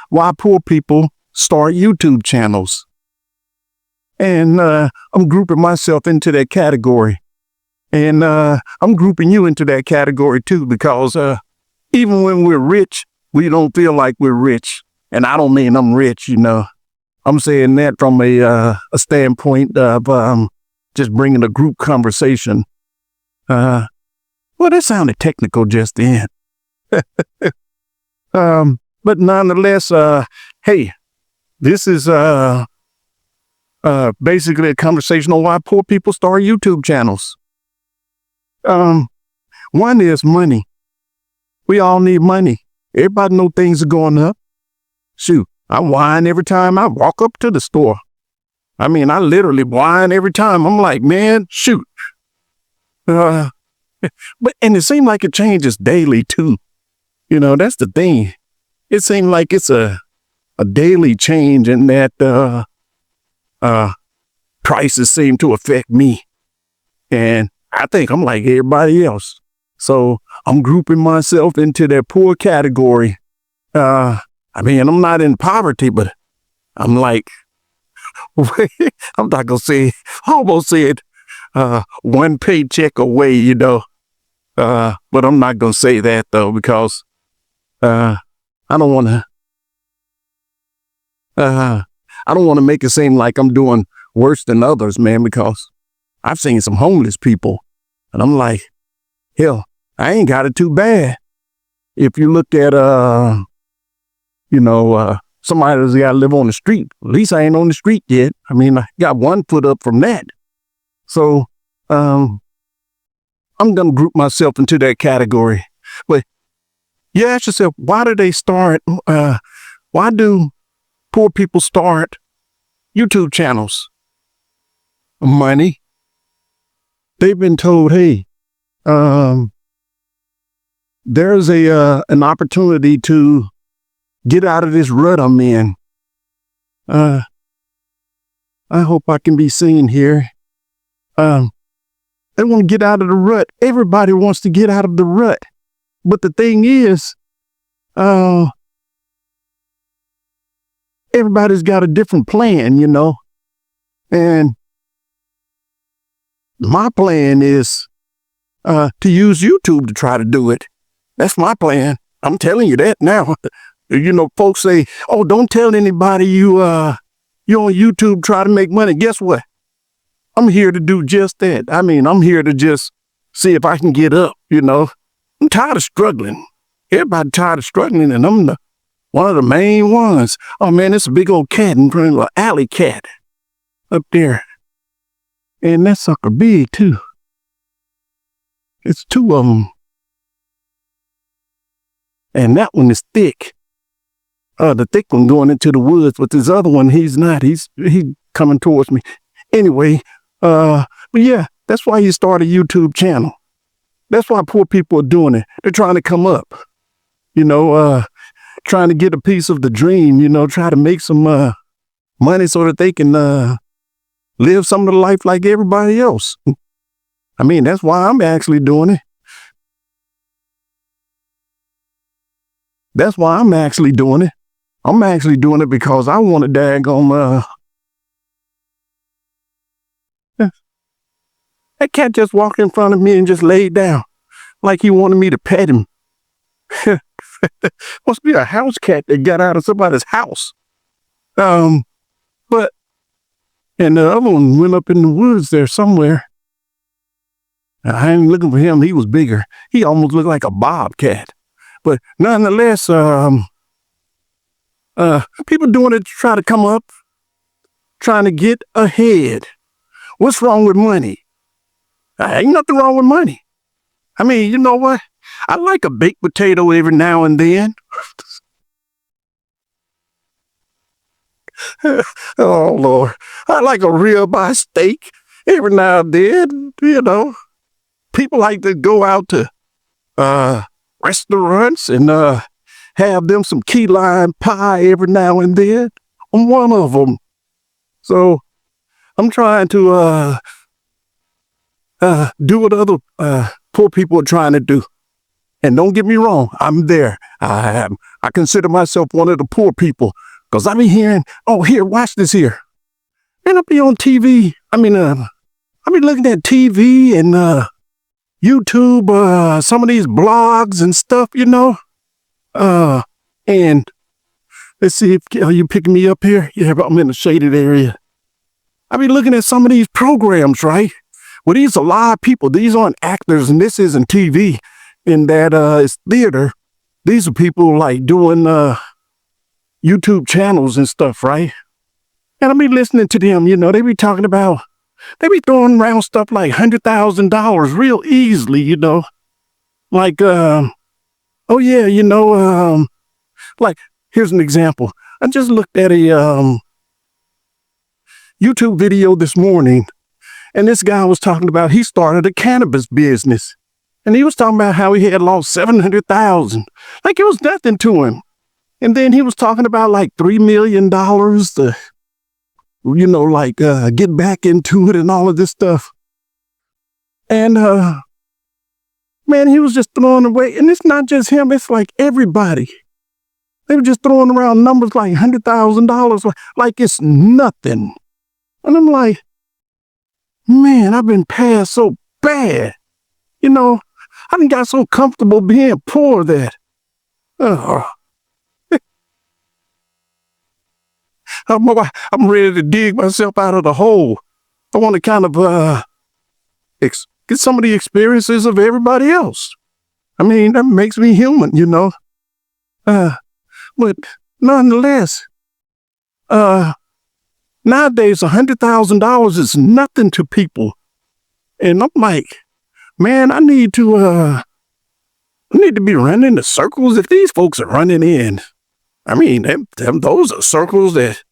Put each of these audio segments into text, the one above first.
why poor people start YouTube channels. And I'm grouping myself into that category. And I'm grouping you into that category too, because even when we're rich, we don't feel like we're rich. And I don't mean I'm rich, you know. I'm saying that from a standpoint of just bringing a group conversation. Well, that sounded technical just then. But nonetheless, hey, this is basically a conversation on why poor people start YouTube channels. One is money. We all need money. Everybody know things are going up. Shoot, I whine every time I walk up to the store. I mean, I literally whine every time. I'm like, man, shoot. And it seems like it changes daily too. You know, that's the thing. It seems like it's a daily change in that prices seem to affect me. And I think I'm like everybody else. So I'm grouping myself into that poor category. I mean, I'm not in poverty, but I'm like, I'm not going to say, I almost said one paycheck away, you know. But I'm not going to say that, though, because I don't want to make it seem like I'm doing worse than others, man, because I've seen some homeless people. And I'm like, hell, I ain't got it too bad. If you look at, somebody that's got to live on the street, at least I ain't on the street yet. I mean, I got 1 foot up from that. So, I'm going to group myself into that category. But you ask yourself, why do poor people start YouTube channels? Money. They've been told, hey, there's an opportunity to get out of this rut I'm in. I hope I can be seen here. They want to get out of the rut. Everybody wants to get out of the rut. But the thing is, everybody's got a different plan, you know. And my plan is to use YouTube to try to do it. That's my plan. I'm telling you that now. You know, folks say, oh, don't tell anybody you're on YouTube try to make money. Guess what? I'm here to do just that. I mean, I'm here to just see if I can get up, you know. I'm tired of struggling. Everybody tired of struggling, and I'm one of the main ones. Oh, man, it's a big old cat in front of an alley cat up there. And that sucker big, too. It's 2 of them. And that one is thick. The thick one going into the woods, but this other one, he's not. He's coming towards me. Anyway, but yeah, that's why you start a YouTube channel. That's why poor people are doing it. They're trying to come up, you know, trying to get a piece of the dream, you know, try to make some money so that they can live some of the life like everybody else. I mean, that's why I'm actually doing it. That's why I'm actually doing it. I'm actually doing it because I want to daggone that cat just walked in front of me and just laid down like he wanted me to pet him. Must be a house cat that got out of somebody's house. And the other one went up in the woods there somewhere. I ain't looking for him. He was bigger. He almost looked like a bobcat. But nonetheless, people doing it to try to come up, trying to get ahead. What's wrong with money? Ain't nothing wrong with money. I mean, you know what? I like a baked potato every now and then. Oh, Lord. I like a ribeye steak every now and then, you know. People like to go out to restaurants and have them some key lime pie every now and then. I'm one of them. So I'm trying to do what other poor people are trying to do. And don't get me wrong, I'm there. I consider myself one of the poor people because I be hearing, oh, here, watch this here. And I be on TV. I be looking at TV and YouTube, some of these blogs and stuff, and let's see if are you picking me up here? Yeah, I'm in a shaded area. I be looking at some of these programs, right? Well, these are live people. These aren't actors, and this isn't TV. In that it's theater. These are people like doing YouTube channels and stuff, right? And I be listening to them, they be talking about, they be throwing around stuff like $100,000 real easily, like, oh yeah, like, here's an example. I just looked at a YouTube video this morning, and this guy was talking about he started a cannabis business. And he was talking about how he had lost $700,000. Like it was nothing to him. And then he was talking about like $3 million to, get back into it and all of this stuff. And, man, he was just throwing away. And it's not just him. It's like everybody. They were just throwing around numbers like $100,000, like it's nothing. And I'm like, man, I've been passed so bad. I done got so comfortable being poor that I'm ready to dig myself out of the hole. I want to kind of get some of the experiences of everybody else. I mean, that makes me human, But nonetheless, nowadays $100,000 is nothing to people. And I'm like, man, I need to be running the circles if these folks are running in. I mean, those are circles that,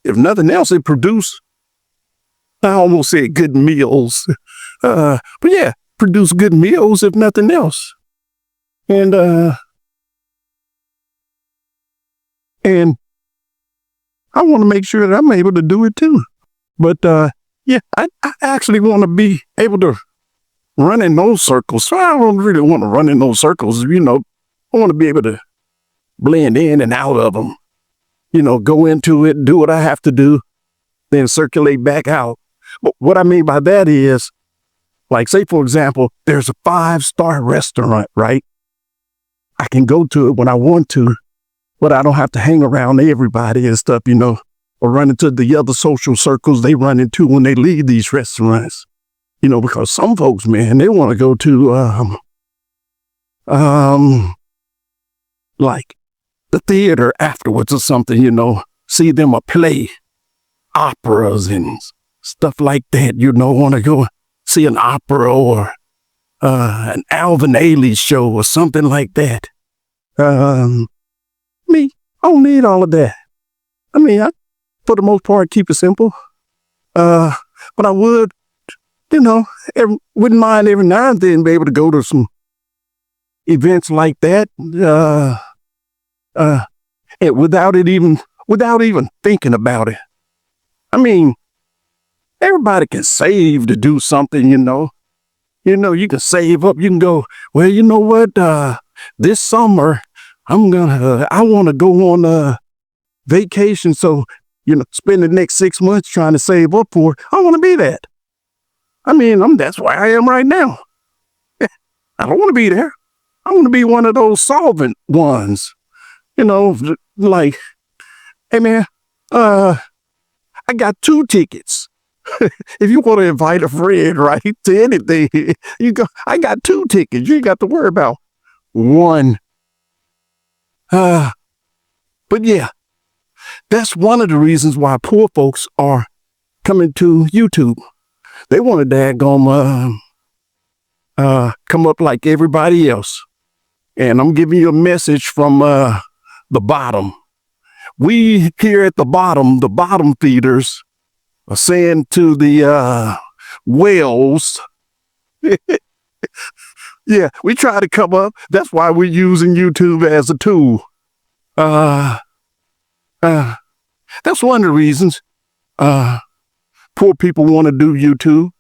if nothing else, they produce, I almost said good meals. But yeah, produce good meals if nothing else. And I want to make sure that I'm able to do it too. But yeah, I actually want to be able to run in those circles. So I don't really want to run in those circles, I want to be able to blend in and out of them, go into it, do what I have to do, then circulate back out. But what I mean by that is, like, say, for example, there's a 5-star restaurant, right? I can go to it when I want to, but I don't have to hang around everybody and stuff, or run into the other social circles they run into when they leave these restaurants. Because some folks, man, they want to go to, like the theater afterwards or something, see them a play, operas and stuff like that, want to go see an opera or an Alvin Ailey show or something like that. Me, I don't need all of that. I mean, I, for the most part, keep it simple. But I would, wouldn't mind every now and then be able to go to some events like that, and without even thinking about it. I mean, everybody can save to do something, you can save up, you can go, well, you know what, this summer, I want to go on a vacation, so, spend the next 6 months trying to save up for it. I want to be that. I mean, that's where I am right now. I don't want to be there. I want to be one of those solvent ones. Like, hey man, I got 2 tickets. If you want to invite a friend, right, to anything, you go, I got 2 tickets. You ain't got to worry about 1. But yeah, that's one of the reasons why poor folks are coming to YouTube. They want to daggone come up like everybody else. And I'm giving you a message from the bottom. We here at the bottom feeders are saying to the whales, yeah, we try to come up. That's why we're using YouTube as a tool. That's one of the reasons poor people want to do YouTube.